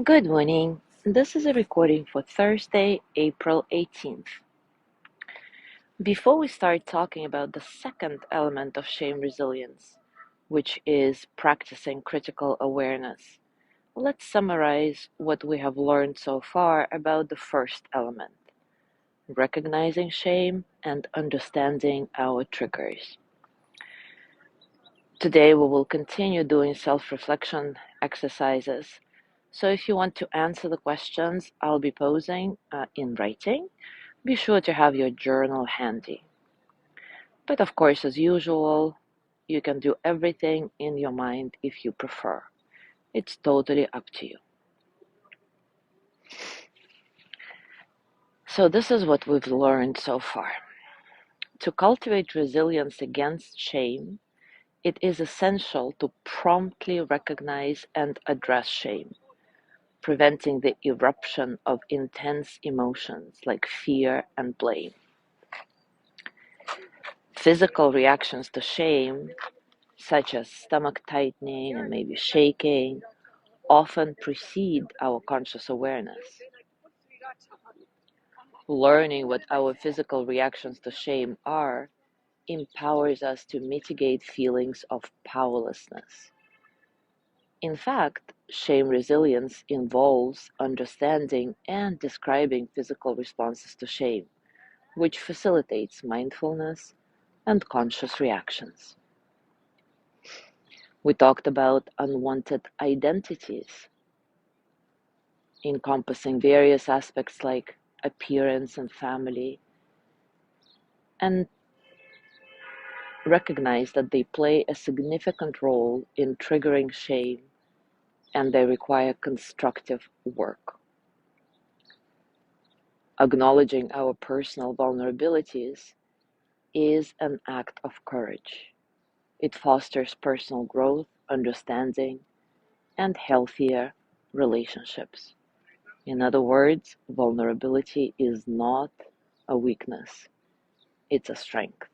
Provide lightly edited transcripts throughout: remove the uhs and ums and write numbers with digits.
Good morning. This is a recording for Thursday, April 18th. Before we start talking about the second element of shame resilience, which is practicing critical awareness, let's summarize what we have learned so far about the first element, recognizing shame and understanding our triggers. Today we will continue doing self-reflection exercises. So if you want to answer the questions I'll be posing in writing, be sure to have your journal handy. But of course, as usual, you can do everything in your mind if you prefer. It's totally up to you. So this is what we've learned so far. To cultivate resilience against shame, it is essential to promptly recognize and address shame, preventing the eruption of intense emotions like fear and blame. Physical reactions to shame, such as stomach tightening and maybe shaking, often precede our conscious awareness. Learning what our physical reactions to shame are empowers us to mitigate feelings of powerlessness. In fact, shame resilience involves understanding and describing physical responses to shame, which facilitates mindfulness and conscious reactions. We talked about unwanted identities, encompassing various aspects like appearance and family, and recognize that they play a significant role in triggering shame and they require constructive work. Acknowledging our personal vulnerabilities is an act of courage. It fosters personal growth, understanding, and healthier relationships. In other words, vulnerability is not a weakness, it's a strength.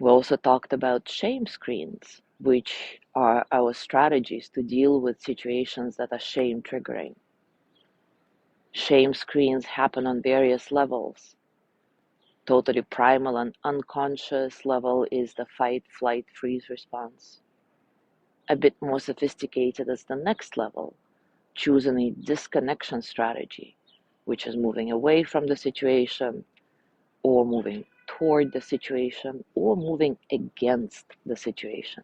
We also talked about shame screens, which are our strategies to deal with situations that are shame triggering. Shame screens happen on various levels. Totally primal and unconscious level is the fight, flight, freeze response. A bit more sophisticated is the next level, choosing a disconnection strategy, which is moving away from the situation or moving toward the situation or moving against the situation.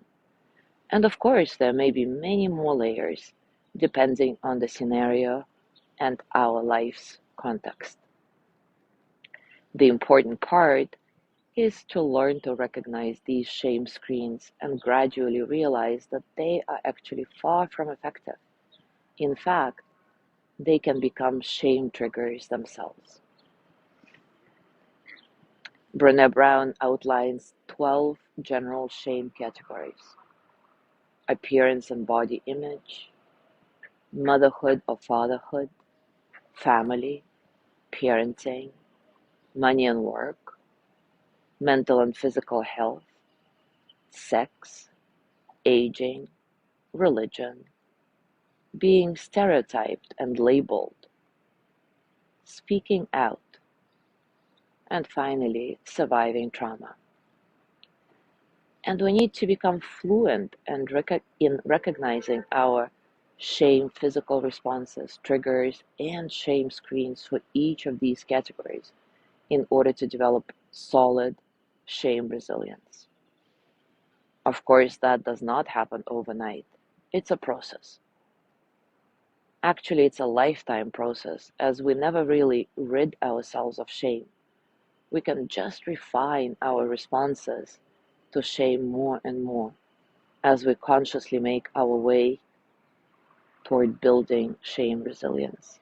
And of course, there may be many more layers depending on the scenario and our life's context. The important part is to learn to recognize these shame screens and gradually realize that they are actually far from effective. In fact, they can become shame triggers themselves. Brené Brown outlines 12 general shame categories: appearance and body image, motherhood or fatherhood, family, parenting, money and work, mental and physical health, sex, aging, religion, being stereotyped and labeled, speaking out, and finally, surviving trauma. And we need to become fluent and in recognizing our shame physical responses, triggers, and shame screens for each of these categories in order to develop solid shame resilience. Of course, that does not happen overnight. It's a process. Actually, it's a lifetime process, as we never really rid ourselves of shame. We can just refine our responses to shame more and more as we consciously make our way toward building shame resilience.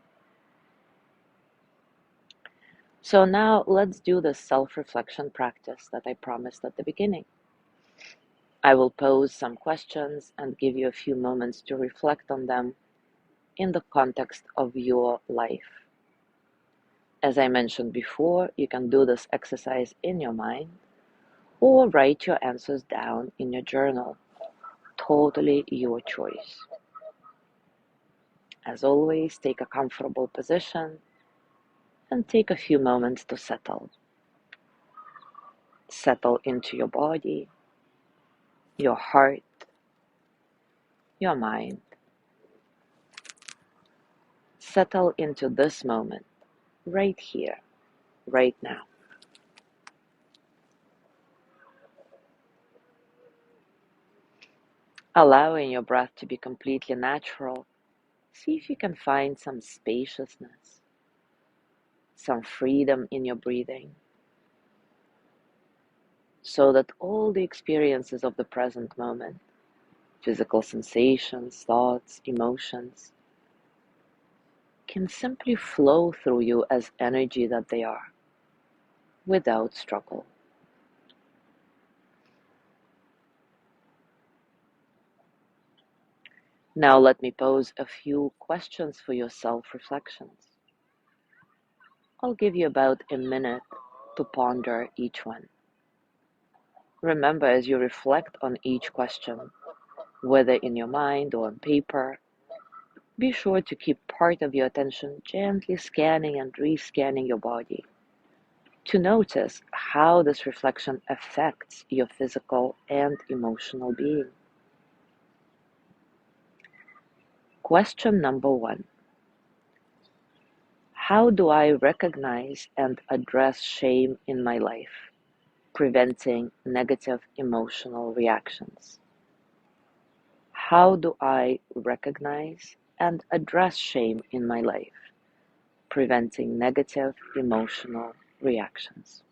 So now let's do the self-reflection practice that I promised at the beginning. I will pose some questions and give you a few moments to reflect on them in the context of your life. As I mentioned before, you can do this exercise in your mind or write your answers down in your journal. Totally your choice. As always, take a comfortable position and take a few moments to settle. Settle into your body, your heart, your mind. Settle into this moment, right here, right now. Allowing your breath to be completely natural, see if you can find some spaciousness, some freedom in your breathing, so that all the experiences of the present moment, physical sensations, thoughts, emotions, can simply flow through you as energy that they are, without struggle. Now let me pose a few questions for your self-reflections. I'll give you about a minute to ponder each one. Remember, as you reflect on each question, whether in your mind or on paper, be sure to keep part of your attention gently scanning and rescanning your body to notice how this reflection affects your physical and emotional being. Question number 1. How do I recognize and address shame in my life, preventing negative emotional reactions? How do I recognize and address shame in my life, preventing negative emotional reactions?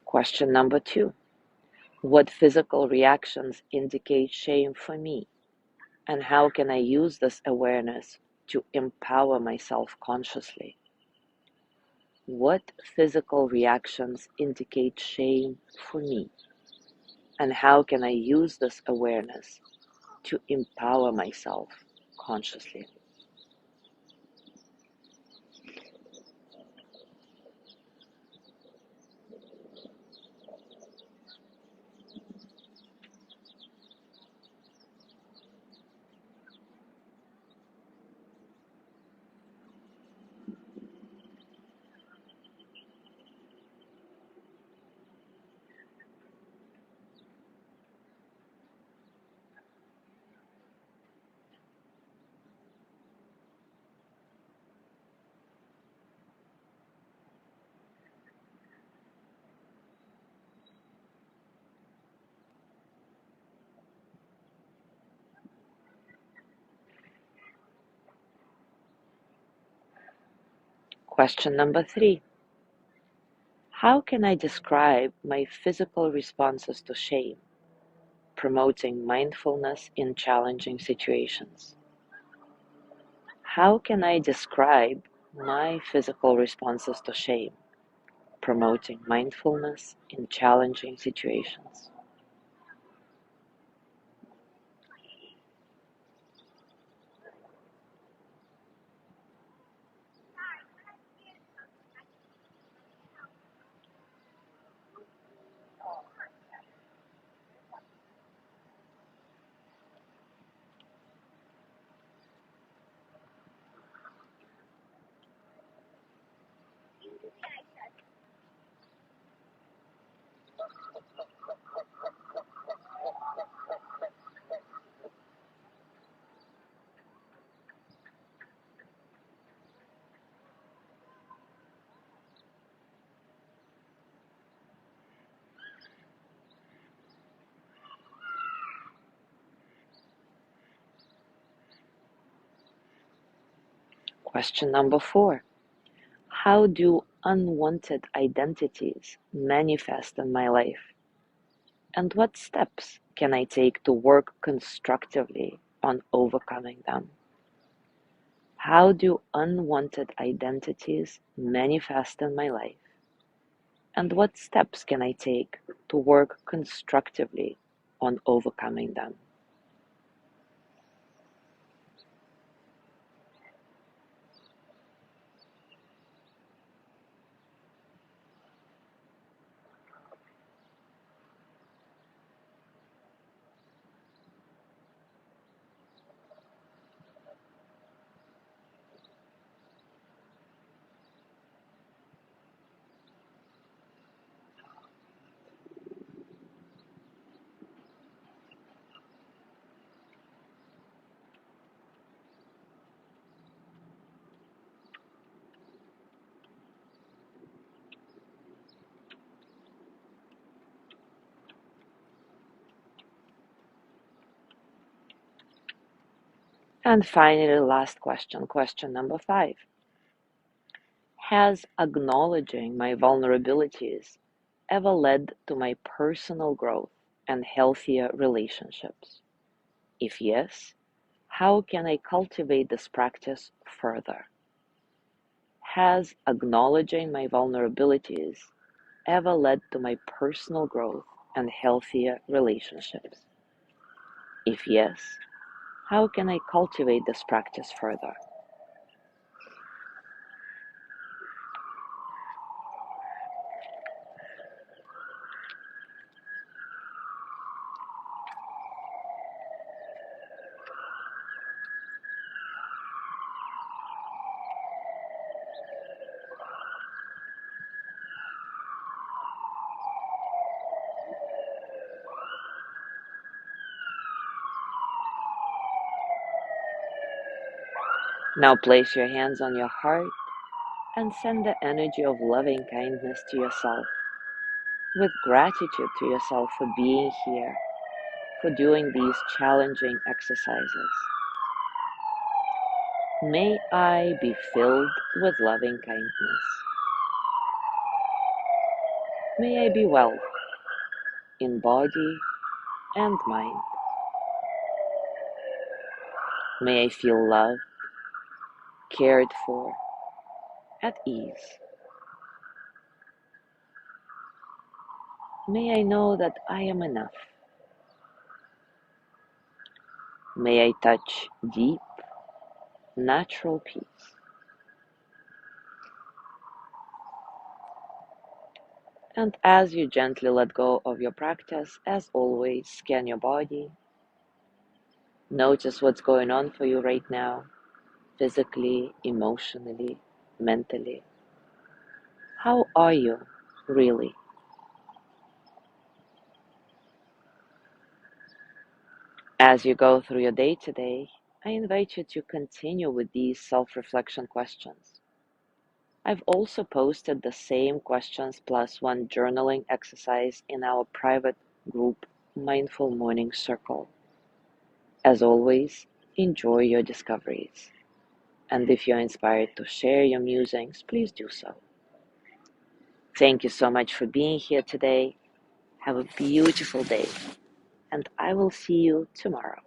Question number 2. What physical reactions indicate shame for me, and how can I use this awareness to empower myself consciously? What physical reactions indicate shame for me, and how can I use this awareness to empower myself consciously? Question number 3. How can I describe my physical responses to shame, promoting mindfulness in challenging situations? How can I describe my physical responses to shame, promoting mindfulness in challenging situations? Question number 4. How do unwanted identities manifest in my life? And what steps can I take to work constructively on overcoming them? How do unwanted identities manifest in my life? And what steps can I take to work constructively on overcoming them? And finally, last question, question number 5. Has acknowledging my vulnerabilities ever led to my personal growth and healthier relationships? If yes, how can I cultivate this practice further? Has acknowledging my vulnerabilities ever led to my personal growth and healthier relationships? If yes, how can I cultivate this practice further? Now place your hands on your heart and send the energy of loving kindness to yourself, with gratitude to yourself for being here, for doing these challenging exercises. May I be filled with loving kindness. May I be well in body and mind. May I feel loved, cared for, at ease. May I know that I am enough. May I touch deep, natural peace. And as you gently let go of your practice, as always, scan your body. Notice what's going on for you right now, physically, emotionally, mentally. How are you, really? As you go through your day today, I invite you to continue with these self-reflection questions. I've also posted the same questions plus one journaling exercise in our private group Mindful Morning Circle. As always, enjoy your discoveries. And if you're inspired to share your musings, please do so. Thank you so much for being here today. Have a beautiful day, and I will see you tomorrow.